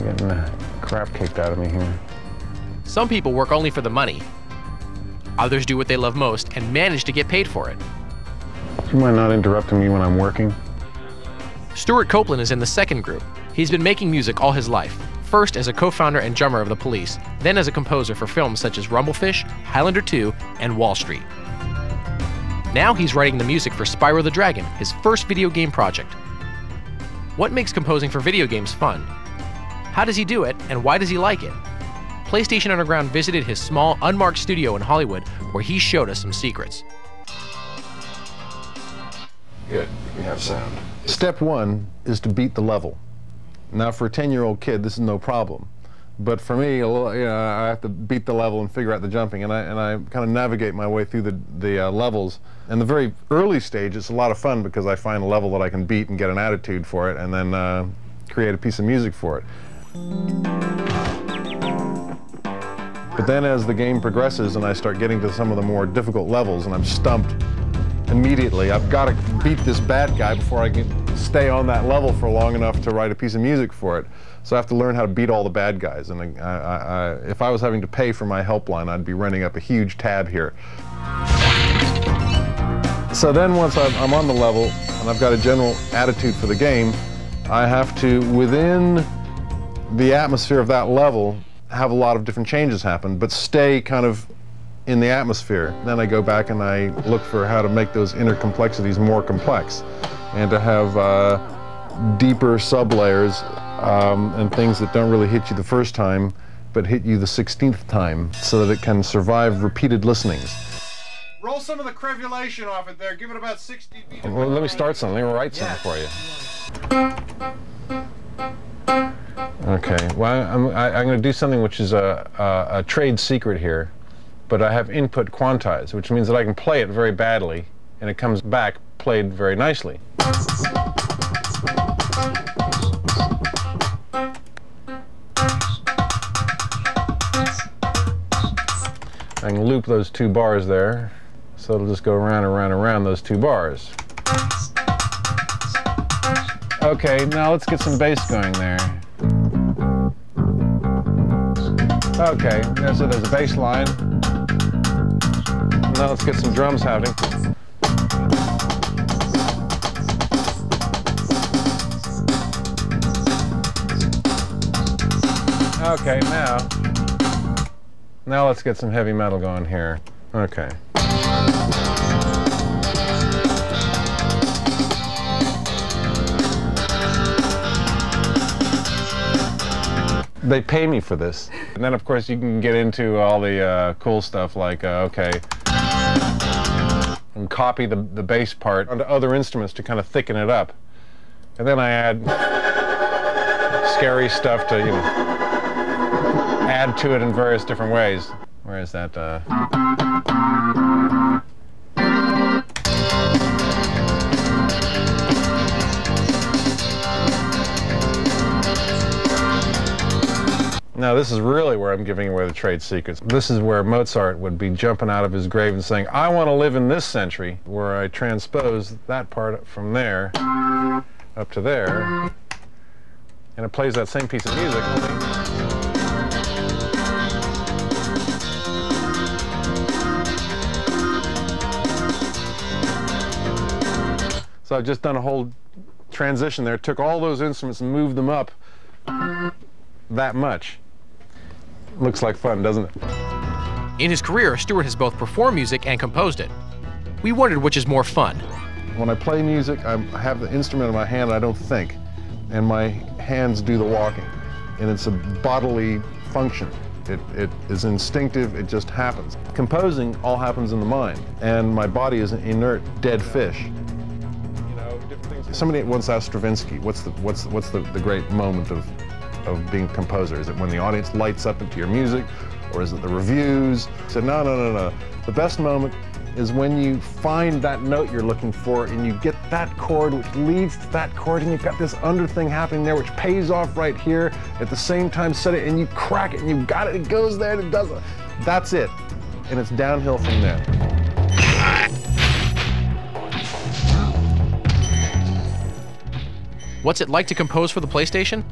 getting the crap kicked out of me here. Some people work only for the money. Others do what they love most and manage to get paid for it. Do you mind not interrupting me when I'm working? Stuart Copeland is in the second group. He's been making music all his life, first as a co-founder and drummer of The Police, then as a composer for films such as Rumblefish, Highlander 2, and Wall Street. Now he's writing the music for Spyro the Dragon, his first video game project. What makes composing for video games fun? How does he do it, and why does he like it? PlayStation Underground visited his small, unmarked studio in Hollywood, where he showed us some secrets. Good, we have sound. Step one is to beat the level. Now, for a 10-year-old kid, this is no problem. But for me, I have to beat the level and figure out the jumping, and I kind of navigate my way through the levels. In the very early stage, it's a lot of fun because I find a level that I can beat and get an attitude for it, and then create a piece of music for it. But then as the game progresses and I start getting to some of the more difficult levels and I'm stumped immediately, I've got to beat this bad guy before I can stay on that level for long enough to write a piece of music for it. So I have to learn how to beat all the bad guys. And if I was having to pay for my helpline, I'd be running up a huge tab here. So then once I'm on the level and I've got a general attitude for the game, I have to, within the atmosphere of that level, have a lot of different changes happen, but stay kind of in the atmosphere. Then I go back and I look for how to make those inner complexities more complex and to have deeper sublayers and things that don't really hit you the first time but hit you the 16th time so that it can survive repeated listenings. Roll some of the crevulation off it there. Give it about 60 feet. Well, let me start something. Let me write something for you. Okay, well, I'm going to do something which is a trade secret here, but I have input quantized, which means that I can play it very badly, and it comes back played very nicely. I can loop those two bars there, so it'll just go around and around and around those two bars. Okay, now let's get some bass going there. Okay, there's a bass line. Now let's get some drums happening. Okay, now let's get some heavy metal going here. Okay. They pay me for this. And then, of course, you can get into all the cool stuff like, okay, and copy the bass part onto other instruments to kind of thicken it up. And then I add scary stuff to, you know, add to it in various different ways. Where is that? Now this is really where I'm giving away the trade secrets. This is where Mozart would be jumping out of his grave and saying, I want to live in this century, where I transpose that part from there up to there, and it plays that same piece of music. So I've just done a whole transition there, took all those instruments and moved them up that much. Looks like fun, doesn't it? In his career, Stuart has both performed music and composed it. We wondered which is more fun. When I play music, I have the instrument in my hand, I don't think, and my hands do the walking. And it's a bodily function. It is instinctive, it just happens. Composing all happens in the mind, and my body is an inert, dead fish. You know, different things. Somebody once asked Stravinsky, what's the great moment of being a composer? Is it when the audience lights up into your music, or is it the reviews? He said, no. The best moment is when you find that note you're looking for and you get that chord which leads to that chord, and you've got this under thing happening there which pays off right here. At the same time, set it and you crack it and you've got it, it goes there and it does it. That's it. And it's downhill from there. What's it like to compose for the PlayStation?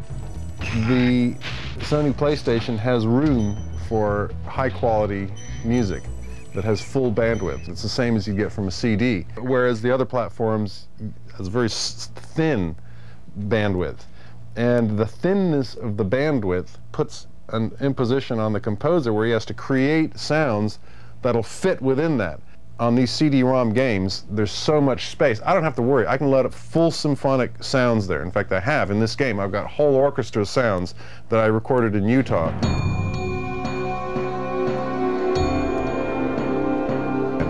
the Sony PlayStation has room for high-quality music that has full bandwidth. It's the same as you get from a CD, whereas the other platforms has very thin bandwidth. And the thinness of the bandwidth puts an imposition on the composer where he has to create sounds that'll fit within that. On these CD-ROM games, there's so much space. I don't have to worry. I can load up full symphonic sounds there. In fact, I have. In this game, I've got whole orchestra sounds that I recorded in Utah.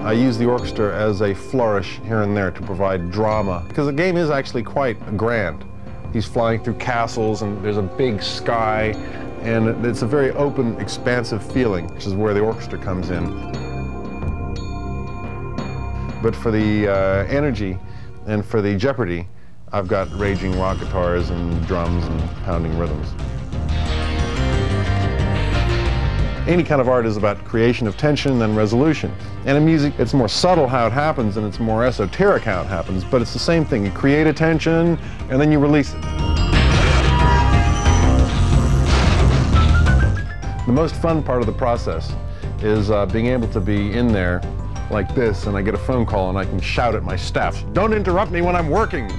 I use the orchestra as a flourish here and there to provide drama, because the game is actually quite grand. He's flying through castles, and there's a big sky, and it's a very open, expansive feeling, which is where the orchestra comes in. But for the energy and for the jeopardy, I've got raging rock guitars and drums and pounding rhythms. Any kind of art is about creation of tension and resolution. And in music, it's more subtle how it happens and it's more esoteric how it happens, but it's the same thing. You create a tension and then you release it. The most fun part of the process is being able to be in there like this, and I get a phone call and I can shout at my staff, "Don't interrupt me when I'm working!"